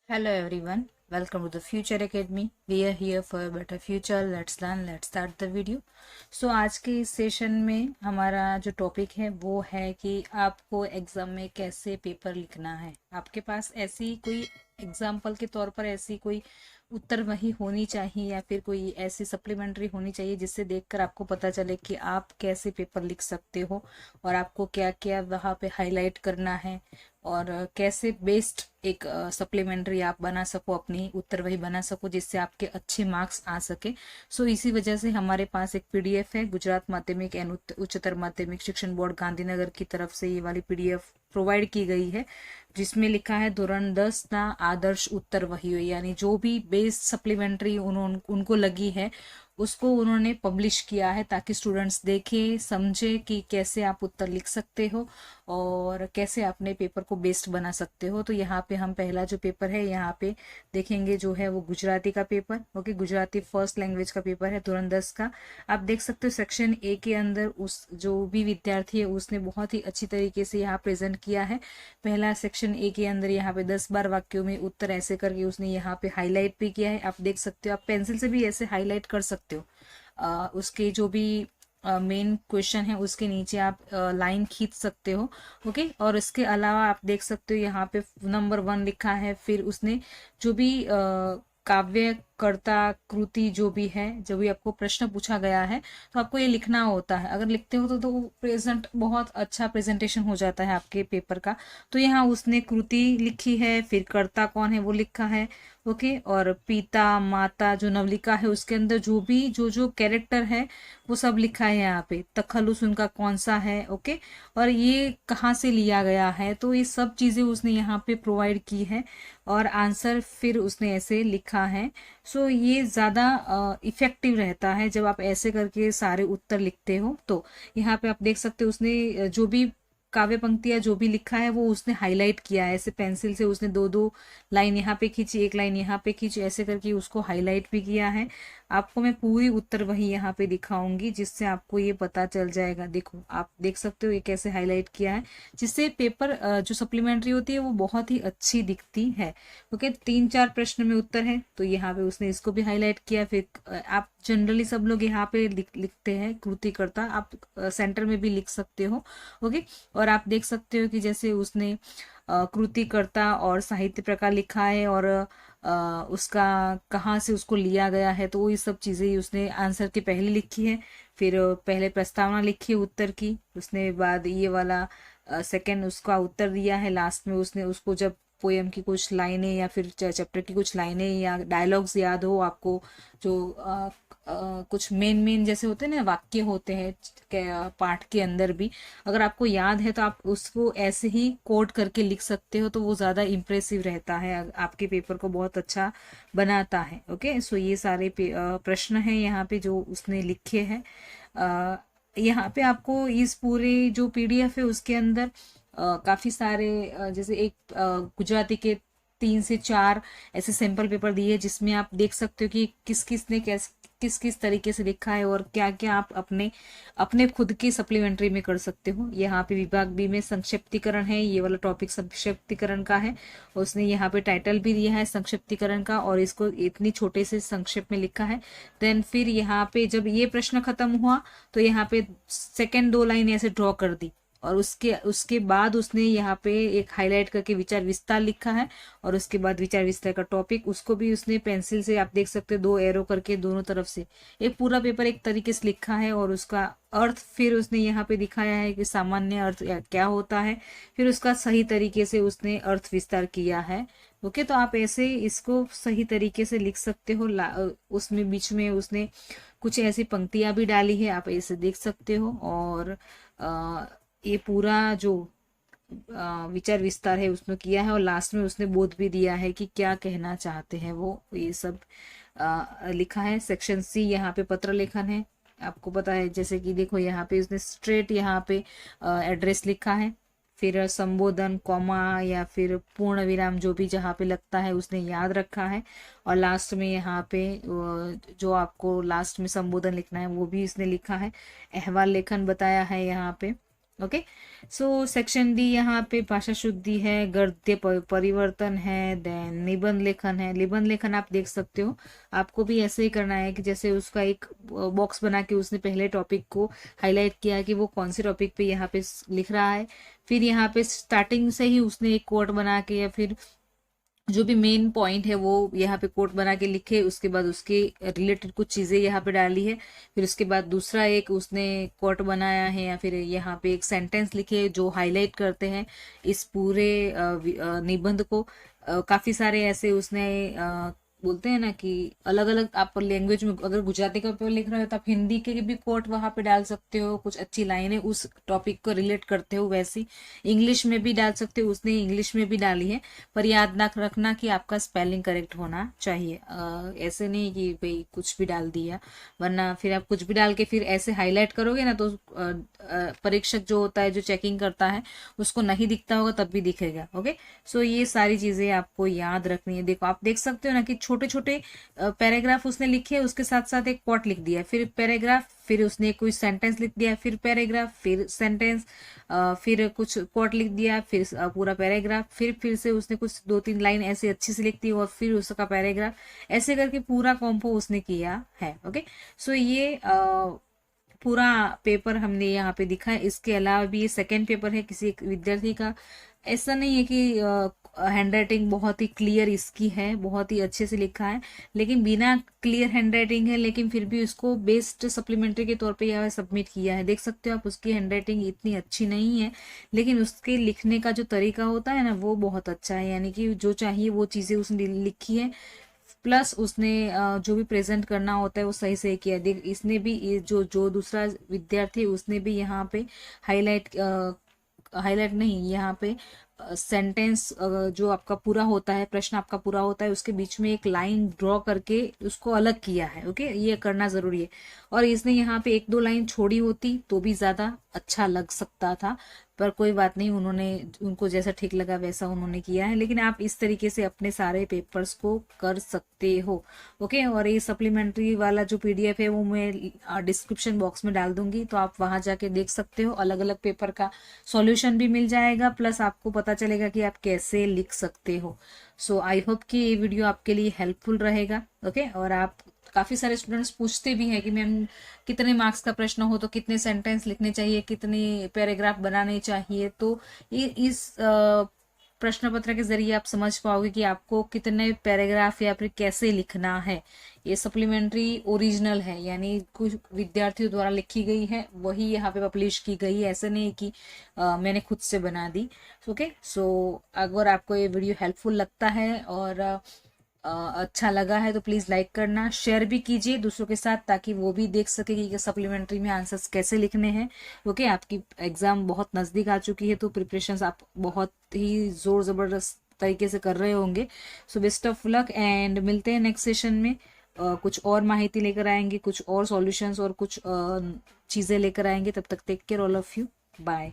Hello everyone, welcome to the Future Academy. We are here for a better future. Let's learn, let's start the video. So आज के इस session में हमारा जो topic है वो है कि आपको एग्जाम में कैसे पेपर लिखना है। आपके पास ऐसी कोई एग्जाम्पल के तौर पर ऐसी कोई उत्तर वही होनी चाहिए या फिर कोई ऐसी सप्लीमेंट्री होनी चाहिए जिससे देखकर आपको पता चले कि आप कैसे पेपर लिख सकते हो और आपको क्या क्या वहाँ पे हाईलाइट करना है और कैसे बेस्ट एक सप्लीमेंट्री आप बना सको, अपनी उत्तर वही बना सको जिससे आपके अच्छे मार्क्स आ सके। सो इसी वजह से हमारे पास एक पीडीएफ है, गुजरात माध्यमिक एंड उच्चतर माध्यमिक शिक्षण बोर्ड गांधीनगर की तरफ से ये वाली पीडीएफ प्रोवाइड की गई है, जिसमें लिखा है धोरण 10 ना आदर्श उत्तर वही हो, यानी जो भी बेस्ट सप्लीमेंट्री उनको लगी है उसको उन्होंने पब्लिश किया है ताकि स्टूडेंट्स देखें समझे कि कैसे आप उत्तर लिख सकते हो और कैसे अपने पेपर को बेस्ट बना सकते हो। तो यहाँ पे हम पहला जो पेपर है यहाँ पे देखेंगे जो है वो गुजराती का paper. Okay, Gujarati first language का पेपर है धोरण 10 का। आप देख सकते हो सेक्शन ए के अंदर उस जो भी विद्यार्थी है उसने बहुत ही अच्छी तरीके से यहाँ प्रेजेंट किया है। पहला सेक्शन ए के अंदर यहाँ पे 10-12 वाक्यों में उत्तर ऐसे करके उसने यहाँ पे हाईलाइट भी किया है। आप देख सकते हो, आप पेंसिल से भी ऐसे हाईलाइट कर सकते हो। उसके जो भी मेन क्वेश्चन है उसके नीचे आप लाइन खींच सकते हो। ओके, और इसके अलावा आप देख सकते हो यहाँ पे नंबर 1 लिखा है। फिर उसने जो भी काव्य कर्ता कृति जो भी है, जो भी आपको प्रश्न पूछा गया है तो आपको ये लिखना होता है। अगर लिखते हो तो प्रेजेंट बहुत अच्छा प्रेजेंटेशन हो जाता है आपके पेपर का। तो यहाँ उसने कृति लिखी है, फिर कर्ता कौन है वो लिखा है। ओके, और पिता माता जो नवलिका है उसके अंदर जो भी जो कैरेक्टर है वो सब लिखा है यहाँ पे। तखल्लुस उनका कौन सा है। ओके, और ये कहाँ से लिया गया है, तो ये सब चीजें उसने यहाँ पे प्रोवाइड की है और आंसर फिर उसने ऐसे लिखा है। सो ये ज़्यादा इफेक्टिव रहता है जब आप ऐसे करके सारे उत्तर लिखते हो। तो यहाँ पे आप देख सकते हो उसने जो भी काव्य पंक्तियां जो भी लिखा है वो उसने हाईलाइट किया है। ऐसे पेंसिल से उसने दो दो लाइन यहाँ पे खींची, एक लाइन यहाँ पे खींची, ऐसे करके उसको हाईलाइट भी किया है। आपको मैं पूरी उत्तर वही यहाँ पे दिखाऊंगी जिससे आपको ये पता चल जाएगा। देखो, आप देख सकते हो ये कैसे हाईलाइट किया है, जिससे पेपर जो सप्लीमेंट्री होती है वो बहुत ही अच्छी दिखती है। ओके, 3-4 प्रश्न में उत्तर है तो यहाँ पे उसने इसको भी हाईलाइट किया। फिर आप जनरली सब लोग यहाँ पे लिखते हैं कृति करता, आप सेंटर में भी लिख सकते हो। ओके, और आप देख सकते हो कि जैसे उसने कृति करता और साहित्य प्रकार लिखा है और उसका कहाँ से उसको लिया गया है, तो ये सब चीजें उसने आंसर के पहले लिखी है। फिर पहले प्रस्तावना लिखी है उत्तर की, उसने बाद ये वाला सेकंड उसका उत्तर दिया है। लास्ट में उसने उसको जब पोयम की कुछ लाइनें या फिर चैप्टर की कुछ लाइनें या डायलॉग्स याद हो आपको, जो कुछ मेन मेन जैसे होते हैं ना वाक्य होते हैं पाठ के अंदर भी, अगर आपको याद है तो आप उसको ऐसे ही कोट करके लिख सकते हो, तो वो ज़्यादा इम्प्रेसिव रहता है, आपके पेपर को बहुत अच्छा बनाता है। ओके, सो ये सारे प्रश्न हैं यहाँ पे जो उसने लिखे हैं। यहाँ पे आपको इस पूरे जो पीडीएफ है उसके अंदर काफी सारे जैसे एक गुजराती के 3 से 4 ऐसे सैंपल पेपर दिए जिसमें आप देख सकते हो कि किस किस ने किस किस तरीके से लिखा है और क्या क्या आप अपने अपने खुद की सप्लीमेंट्री में कर सकते हो। यहाँ पे विभाग बी में संक्षिप्तीकरण है, ये वाला टॉपिक संक्षिप्तीकरण का है। उसने यहाँ पे टाइटल भी दिया है संक्षिप्तीकरण का और इसको इतनी छोटे से संक्षेप में लिखा है। देन फिर यहाँ पे जब ये प्रश्न खत्म हुआ तो यहाँ पे सेकेंड 2 लाइन ऐसे ड्रॉ कर दी और उसके उसके बाद उसने यहाँ पे एक हाईलाइट करके विचार विस्तार लिखा है और उसके बाद विचार विस्तार का टॉपिक उसको भी उसने पेंसिल से आप देख सकते हो 2 एरो करके दोनों तरफ से एक पूरा पेपर एक तरीके से लिखा है और उसका अर्थ फिर उसने यहाँ पे दिखाया है कि सामान्य अर्थ क्या होता है, फिर उसका सही तरीके से उसने अर्थ विस्तार किया है। ओके, तो आप ऐसे इसको सही तरीके से लिख सकते हो। उसमें बीच में उसने कुछ ऐसी पंक्तियां भी डाली है, आप ऐसे देख सकते हो। और ये पूरा जो विचार विस्तार है उसने किया है और लास्ट में उसने बोध भी दिया है कि क्या कहना चाहते हैं वो, ये सब लिखा है। सेक्शन सी यहाँ पे पत्र लेखन है, आपको पता है जैसे कि देखो यहाँ पे उसने स्ट्रेट यहाँ पे एड्रेस लिखा है, फिर संबोधन कॉमा या फिर पूर्ण विराम जो भी जहाँ पे लगता है उसने याद रखा है और लास्ट में यहाँ पे जो आपको लास्ट में संबोधन लिखना है वो भी इसने लिखा है। अहवाल लेखन बताया है यहाँ पे। ओके। सो सेक्शन डी यहाँ पे भाषा शुद्धि है, गद्य परिवर्तन है, देन निबंध लेखन है। निबंध लेखन आप देख सकते हो, आपको भी ऐसे ही करना है कि जैसे उसका एक बॉक्स बना के उसने पहले टॉपिक को हाईलाइट किया कि वो कौन से टॉपिक पे यहाँ पे लिख रहा है, फिर यहाँ पे स्टार्टिंग से ही उसने एक कोट बना के या फिर जो भी मेन पॉइंट है वो यहाँ पे कोट बना के लिखे, उसके बाद उसके रिलेटेड कुछ चीजें यहाँ पे डाली है, फिर उसके बाद दूसरा एक उसने कोट बनाया है या फिर यहाँ पे एक सेंटेंस लिखे जो हाईलाइट करते हैं इस पूरे निबंध को। काफी सारे ऐसे उसने बोलते हैं ना कि अलग अलग आप लैंग्वेज में, अगर गुजराती का पेपर लिख रहे हो तो आप हिंदी के भी कोट वहां पे डाल सकते हो, कुछ अच्छी लाइनें उस टॉपिक को रिलेट करते हो वैसी। इंग्लिश में भी डाल सकते हो, उसने इंग्लिश में भी डाली है, पर याद ना रखना कि आपका स्पेलिंग करेक्ट होना चाहिए। ऐसे नहीं कि भाई कुछ भी डाल दिया, वरना फिर आप कुछ भी डाल के फिर ऐसे हाईलाइट करोगे ना तो परीक्षक जो होता है, जो चेकिंग करता है, उसको नहीं दिखता होगा तब भी दिखेगा। ओके। सो ये सारी चीजें आपको याद रखनी है। देखो आप देख सकते हो ना कि छोटे छोटे पैराग्राफ उसने लिखे, उसके साथ साथ एक कोट लिख दिया, फिर पैराग्राफ, फिर उसने कोई सेंटेंस लिख दिया, फिर पैराग्राफ, फिर सेंटेंस, फिर कुछ कोट लिख दिया, फिर पूरा पैराग्राफ, फिर से उसने कुछ 2-3 लाइन ऐसे अच्छी से लिख दी और फिर उसका पैराग्राफ, ऐसे करके पूरा कॉम्पो उसने किया है। ओके। सो ये पूरा पेपर हमने यहाँ पे दिखा है। इसके अलावा भी ये सेकेंड पेपर है किसी एक विद्यार्थी का। ऐसा नहीं है कि हैंडराइटिंग बहुत ही क्लियर इसकी है, बहुत ही अच्छे से लिखा है, लेकिन बिना क्लियर हैंडराइटिंग है, लेकिन फिर भी उसको बेस्ट सप्लीमेंट्री के तौर पे यह सबमिट किया है। देख सकते हो आप, उसकी हैंडराइटिंग इतनी अच्छी नहीं है, लेकिन उसके लिखने का जो तरीका होता है ना वो बहुत अच्छा है, यानी कि जो चाहिए वो चीजें उसने लिखी है, प्लस उसने जो भी प्रेजेंट करना होता है वो सही से किया। देख इसने भी जो जो दूसरा विद्यार्थी उसने भी यहाँ पे हाईलाइट, हाईलाइट नहीं, यहाँ पे सेंटेंस जो आपका पूरा होता है, प्रश्न आपका पूरा होता है, उसके बीच में एक लाइन ड्रॉ करके उसको अलग किया है। ओके, ये करना जरूरी है। और इसने यहाँ पे 1-2 लाइन छोड़ी होती तो भी ज्यादा अच्छा लग सकता था, पर कोई बात नहीं, उन्होंने उनको जैसा ठीक लगा वैसा उन्होंने किया है। लेकिन आप इस तरीके से अपने सारे पेपर्स को कर सकते हो। ओके। और ये सप्लीमेंट्री वाला जो पीडीएफ है वो मैं डिस्क्रिप्शन बॉक्स में डाल दूंगी, तो आप वहां जाके देख सकते हो। अलग अलग पेपर का सॉल्यूशन भी मिल जाएगा, प्लस आपको पता चलेगा कि आप कैसे लिख सकते हो। सो आई होप कि ये वीडियो आपके लिए हेल्पफुल रहेगा। ओके। और आप, काफी सारे स्टूडेंट्स पूछते भी हैं कि मैम कितने मार्क्स का प्रश्न हो तो कितने सेंटेंस लिखने चाहिए, कितने पैराग्राफ बनाने चाहिए, तो ये इस प्रश्न पत्र के जरिए आप समझ पाओगे कि आपको कितने पैराग्राफ या फिर कैसे लिखना है। ये सप्लीमेंट्री ओरिजिनल है, यानी कुछ विद्यार्थियों द्वारा लिखी गई है, वही यहाँ पे पब्लिश की गई है, ऐसे नहीं कि मैंने खुद से बना दी। ओके। सो अगर आपको ये वीडियो हेल्पफुल लगता है और अच्छा लगा है तो प्लीज लाइक करना, शेयर भी कीजिए दूसरों के साथ, ताकि वो भी देख सके कि सप्लीमेंट्री में आंसर्स कैसे लिखने हैं। ओके। आपकी एग्जाम बहुत नजदीक आ चुकी है, तो प्रिपरेशंस आप बहुत ही जोर जबरदस्त तरीके से कर रहे होंगे। So best of luck, and मिलते हैं नेक्स्ट सेशन में। कुछ और माहिती लेकर आएंगे, कुछ और सॉल्यूशंस और कुछ चीजें लेकर आएंगे। तब तक take care all of you, bye.